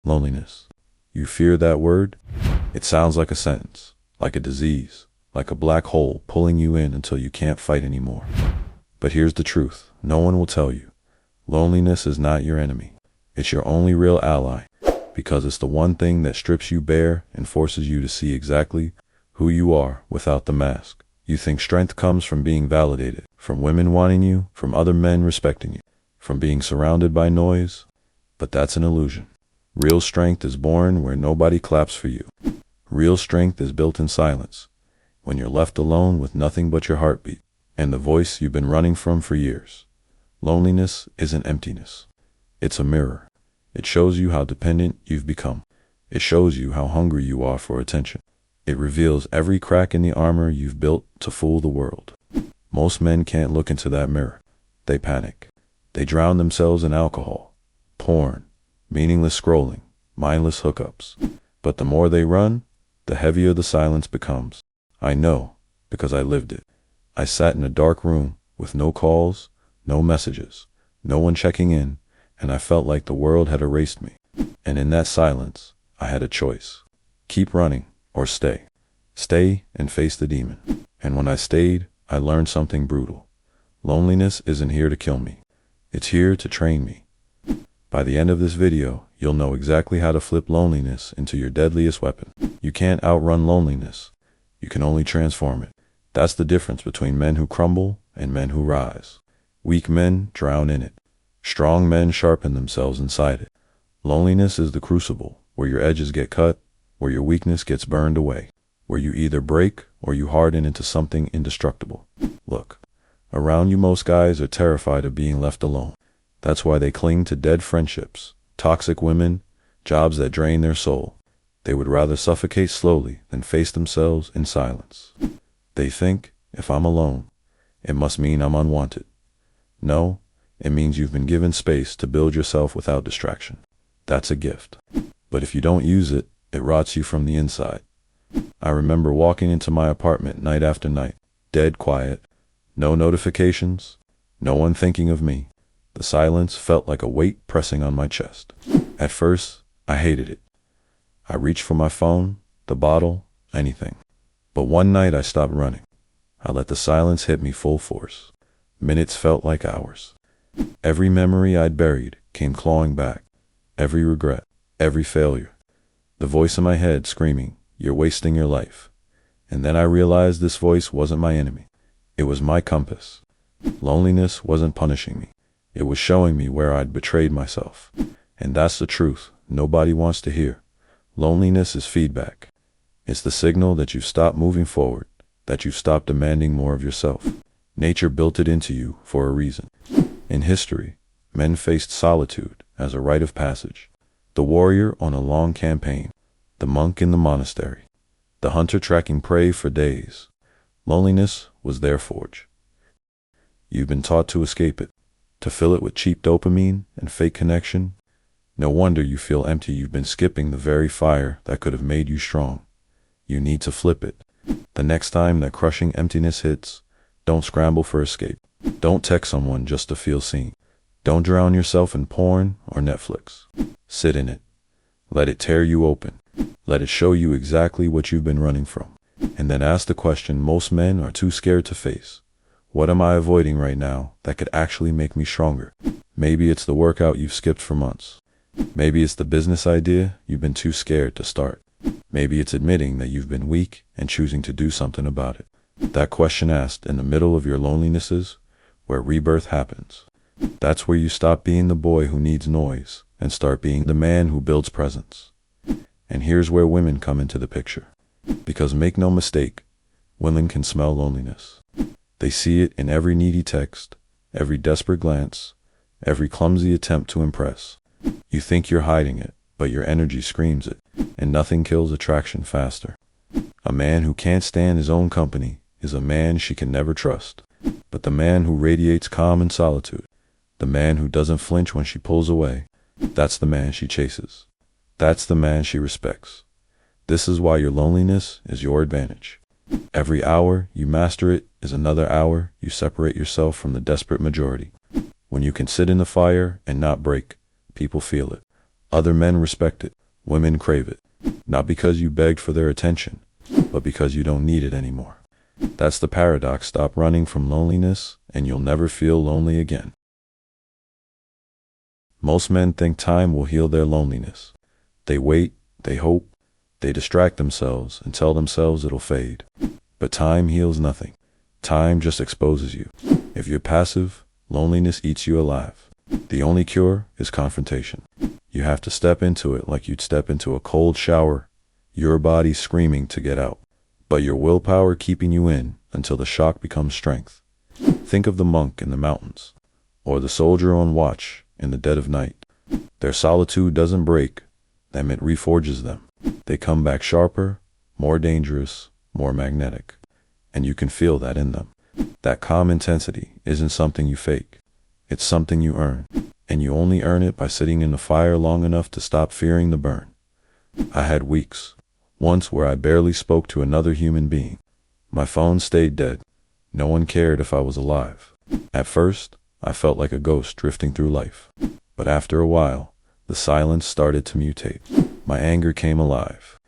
Loneliness. You fear that word? It sounds like a sentence, like a disease, like a black hole pulling you in until you can't fight anymore. But here's the truth. No one will tell you. Loneliness is not your enemy. It's your only real ally, because it's the one thing that strips you bare and forces you to see exactly who you are without the mask. You think strength comes from being validated, from women wanting you, from other men respecting you, from being surrounded by noise, but that's an illusion. Real strength is born where nobody claps for you. Real strength is built in silence, when you're left alone with nothing but your heartbeat and the voice you've been running from for years. Loneliness isn't emptiness. It's a mirror. It shows you how dependent you've become. It shows you how hungry you are for attention. It reveals every crack in the armor you've built to fool the world. Most men can't look into that mirror. They panic. They drown themselves in alcohol, porn, meaningless scrolling, mindless hookups. But the more they run, the heavier the silence becomes. I know, because I lived it. I sat in a dark room with no calls, no messages, no one checking in, and I felt like the world had erased me. And in that silence, I had a choice. Keep running or stay. Stay and face the demon. And when I stayed, I learned something brutal. Loneliness isn't here to kill me. It's here to train me. By the end of this video, you'll know exactly how to flip loneliness into your deadliest weapon. You can't outrun loneliness. You can only transform it. That's the difference between men who crumble and men who rise. Weak men drown in it. Strong men sharpen themselves inside it. Loneliness is the crucible where your edges get cut, where your weakness gets burned away, where you either break or you harden into something indestructible. Look, around you most guys are terrified of being left alone. That's why they cling to dead friendships, toxic women, jobs that drain their soul. They would rather suffocate slowly than face themselves in silence. They think, if I'm alone, it must mean I'm unwanted. No, it means you've been given space to build yourself without distraction. That's a gift. But if you don't use it, it rots you from the inside. I remember walking into my apartment night after night, dead quiet, no notifications, no one thinking of me. The silence felt like a weight pressing on my chest. At first, I hated it. I reached for my phone, the bottle, anything. But one night I stopped running. I let the silence hit me full force. Minutes felt like hours. Every memory I'd buried came clawing back. Every regret, every failure. The voice in my head screaming, "You're wasting your life." And then I realized this voice wasn't my enemy. It was my compass. Loneliness wasn't punishing me. It was showing me where I'd betrayed myself. And that's the truth nobody wants to hear. Loneliness is feedback. It's the signal that you've stopped moving forward, that you've stopped demanding more of yourself. Nature built it into you for a reason. In history, men faced solitude as a rite of passage. The warrior on a long campaign, the monk in the monastery, the hunter tracking prey for days. Loneliness was their forge. You've been taught to escape it, to fill it with cheap dopamine and fake connection. No wonder you feel empty. You've been skipping the very fire that could have made you strong. You need to flip it. The next time that crushing emptiness hits, don't scramble for escape. Don't text someone just to feel seen. Don't drown yourself in porn or Netflix. Sit in it. Let it tear you open. Let it show you exactly what you've been running from. And then ask the question most men are too scared to face. What am I avoiding right now that could actually make me stronger? Maybe it's the workout you've skipped for months. Maybe it's the business idea you've been too scared to start. Maybe it's admitting that you've been weak and choosing to do something about it. That question asked in the middle of your lonelinesses, where rebirth happens. That's where you stop being the boy who needs noise and start being the man who builds presence. And here's where women come into the picture. Because make no mistake, women can smell loneliness. They see it in every needy text, every desperate glance, every clumsy attempt to impress. You think you're hiding it, but your energy screams it, and nothing kills attraction faster. A man who can't stand his own company is a man she can never trust. But the man who radiates calm and solitude, the man who doesn't flinch when she pulls away, that's the man she chases. That's the man she respects. This is why your loneliness is your advantage. Every hour you master it is another hour you separate yourself from the desperate majority. When you can sit in the fire and not break, people feel it. Other men respect it. Women crave it. Not because you begged for their attention, but because you don't need it anymore. That's the paradox. Stop running from loneliness, and you'll never feel lonely again. Most men think time will heal their loneliness. They wait, they hope, they distract themselves and tell themselves it'll fade. But time heals nothing. Time just exposes you. If you're passive, loneliness eats you alive. The only cure is confrontation. You have to step into it like you'd step into a cold shower, your body screaming to get out, but your willpower keeping you in until the shock becomes strength. Think of the monk in the mountains, or the soldier on watch in the dead of night. Their solitude doesn't break them, it reforges them. They come back sharper, more dangerous, more magnetic. And you can feel that in them. That calm intensity isn't something you fake. It's something you earn. And you only earn it by sitting in the fire long enough to stop fearing the burn. I had weeks, once where I barely spoke to another human being. My phone stayed dead. No one cared if I was alive. At first, I felt like a ghost drifting through life. But after a while, the silence started to mutate. My anger came alive.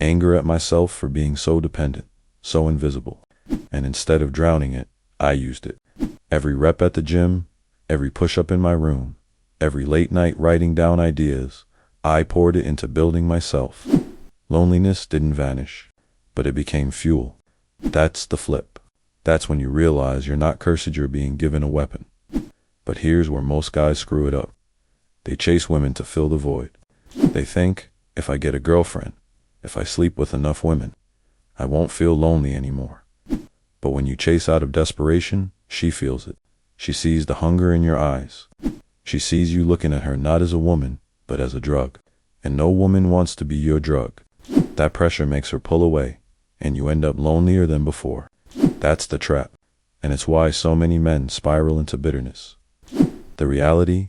Anger at myself for being so dependent, so invisible. And instead of drowning it, I used it. Every rep at the gym, every push-up in my room, every late night writing down ideas, I poured it into building myself. Loneliness didn't vanish, but it became fuel. That's the flip. That's when you realize you're not cursed, you're being given a weapon. But here's where most guys screw it up. They chase women to fill the void. They think, if I get a girlfriend, if I sleep with enough women, I won't feel lonely anymore. But when you chase out of desperation, she feels it. She sees the hunger in your eyes. She sees you looking at her not as a woman, but as a drug. And no woman wants to be your drug. That pressure makes her pull away, and you end up lonelier than before. That's the trap. And it's why so many men spiral into bitterness. The reality,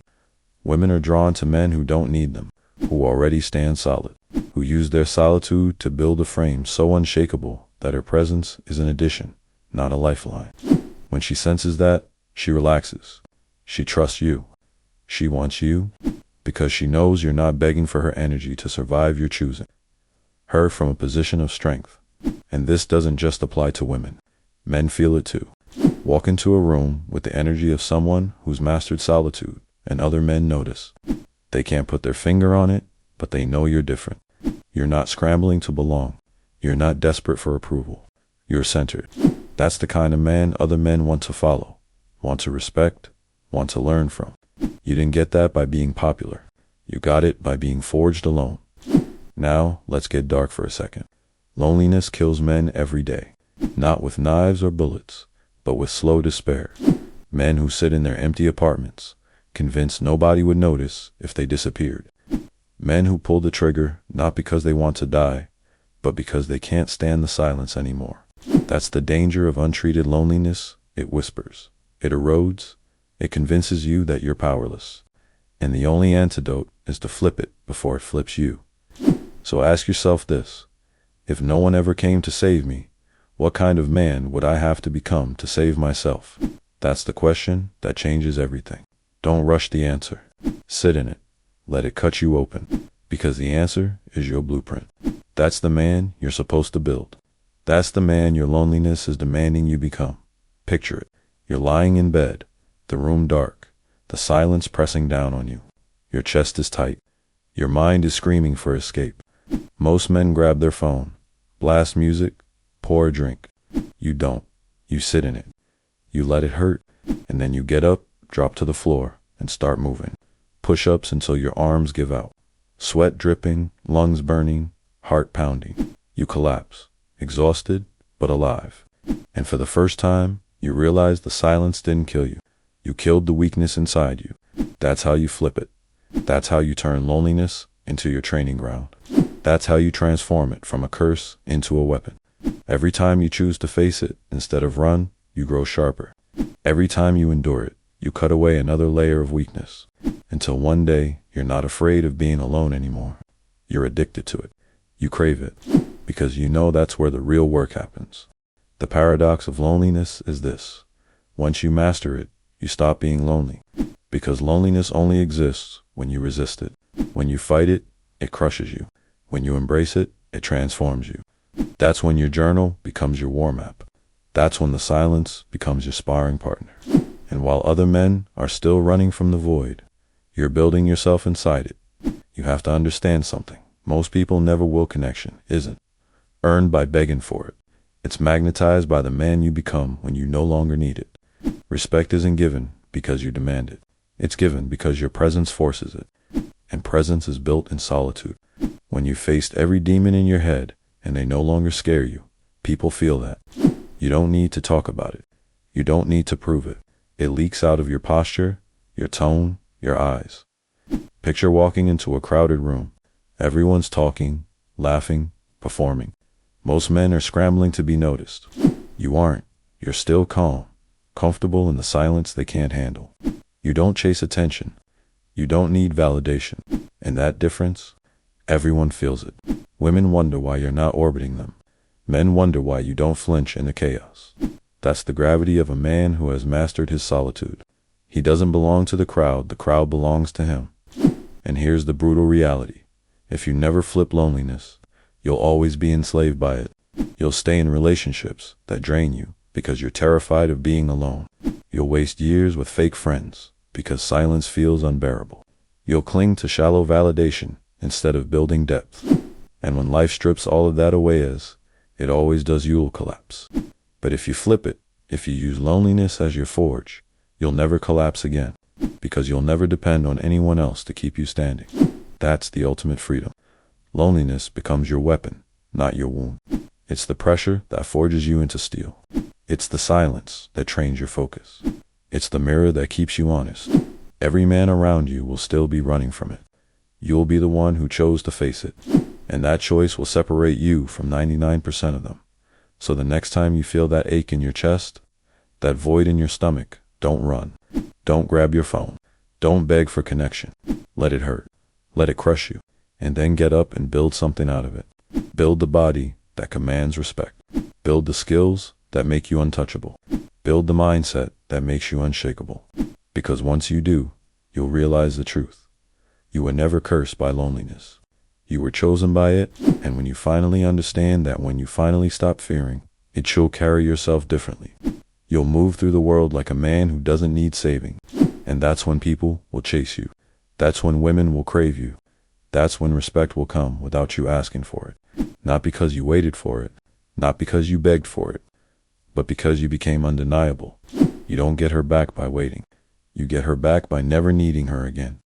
women are drawn to men who don't need them, who already stand solid, who use their solitude to build a frame so unshakable that her presence is an addition, not a lifeline. When she senses that, she relaxes. She trusts you. She wants you because she knows you're not begging for her energy to survive, you're choosing her from a position of strength. And this doesn't just apply to women. Men feel it too. Walk into a room with the energy of someone who's mastered solitude, and other men notice. They can't put their finger on it, but they know you're different. You're not scrambling to belong. You're not desperate for approval. You're centered. That's the kind of man other men want to follow, want to respect, want to learn from. You didn't get that by being popular. You got it by being forged alone. Now, let's get dark for a second. Loneliness kills men every day, not with knives or bullets, but with slow despair. Men who sit in their empty apartments, convinced nobody would notice if they disappeared. Men who pull the trigger not because they want to die, but because they can't stand the silence anymore. That's the danger of untreated loneliness. It whispers, it erodes, it convinces you that you're powerless. And the only antidote is to flip it before it flips you. So ask yourself this: if no one ever came to save me, what kind of man would I have to become to save myself? That's the question that changes everything. Don't rush the answer. Sit in it. Let it cut you open. Because the answer is your blueprint. That's the man you're supposed to build. That's the man your loneliness is demanding you become. Picture it. You're lying in bed, the room dark, the silence pressing down on you. Your chest is tight. Your mind is screaming for escape. Most men grab their phone, blast music, pour a drink. You don't. You sit in it. You let it hurt, and then you get up, drop to the floor, and start moving. Push-ups until your arms give out. Sweat dripping, lungs burning, heart pounding. You collapse, exhausted, but alive. And for the first time, you realize the silence didn't kill you. You killed the weakness inside you. That's how you flip it. That's how you turn loneliness into your training ground. That's how you transform it from a curse into a weapon. Every time you choose to face it instead of run, you grow sharper. Every time you endure it, you cut away another layer of weakness. Until one day, you're not afraid of being alone anymore. You're addicted to it. You crave it. Because you know that's where the real work happens. The paradox of loneliness is this: once you master it, you stop being lonely. Because loneliness only exists when you resist it. When you fight it, it crushes you. When you embrace it, it transforms you. That's when your journal becomes your war map. That's when the silence becomes your sparring partner. And while other men are still running from the void, you're building yourself inside it. You have to understand something. Most people never will. Connection isn't earned by begging for it. It's magnetized by the man you become when you no longer need it. Respect isn't given because you demand it. It's given because your presence forces it. And presence is built in solitude. When you faced every demon in your head and they no longer scare you, people feel that. You don't need to talk about it. You don't need to prove it. It leaks out of your posture, your tone, your eyes. Picture walking into a crowded room. Everyone's talking, laughing, performing. Most men are scrambling to be noticed. You aren't. You're still calm, comfortable in the silence they can't handle. You don't chase attention. You don't need validation. And that difference, everyone feels it. Women wonder why you're not orbiting them. Men wonder why you don't flinch in the chaos. That's the gravity of a man who has mastered his solitude. He doesn't belong to the crowd belongs to him. And here's the brutal reality. If you never flip loneliness, you'll always be enslaved by it. You'll stay in relationships that drain you because you're terrified of being alone. You'll waste years with fake friends because silence feels unbearable. You'll cling to shallow validation instead of building depth. And when life strips all of that away, as it always does, you'll collapse. But if you flip it, if you use loneliness as your forge, you'll never collapse again, because you'll never depend on anyone else to keep you standing. That's the ultimate freedom. Loneliness becomes your weapon, not your wound. It's the pressure that forges you into steel. It's the silence that trains your focus. It's the mirror that keeps you honest. Every man around you will still be running from it. You'll be the one who chose to face it. And that choice will separate you from 99% of them. So the next time you feel that ache in your chest, that void in your stomach, don't run. Don't grab your phone. Don't beg for connection. Let it hurt. Let it crush you. And then get up and build something out of it. Build the body that commands respect. Build the skills that make you untouchable. Build the mindset that makes you unshakable. Because once you do, you'll realize the truth. You were never cursed by loneliness. You were chosen by it, and when you finally understand that, when you finally stop fearing, you'll carry yourself differently. You'll move through the world like a man who doesn't need saving. And that's when people will chase you. That's when women will crave you. That's when respect will come without you asking for it. Not because you waited for it, not because you begged for it, but because you became undeniable. You don't get her back by waiting. You get her back by never needing her again.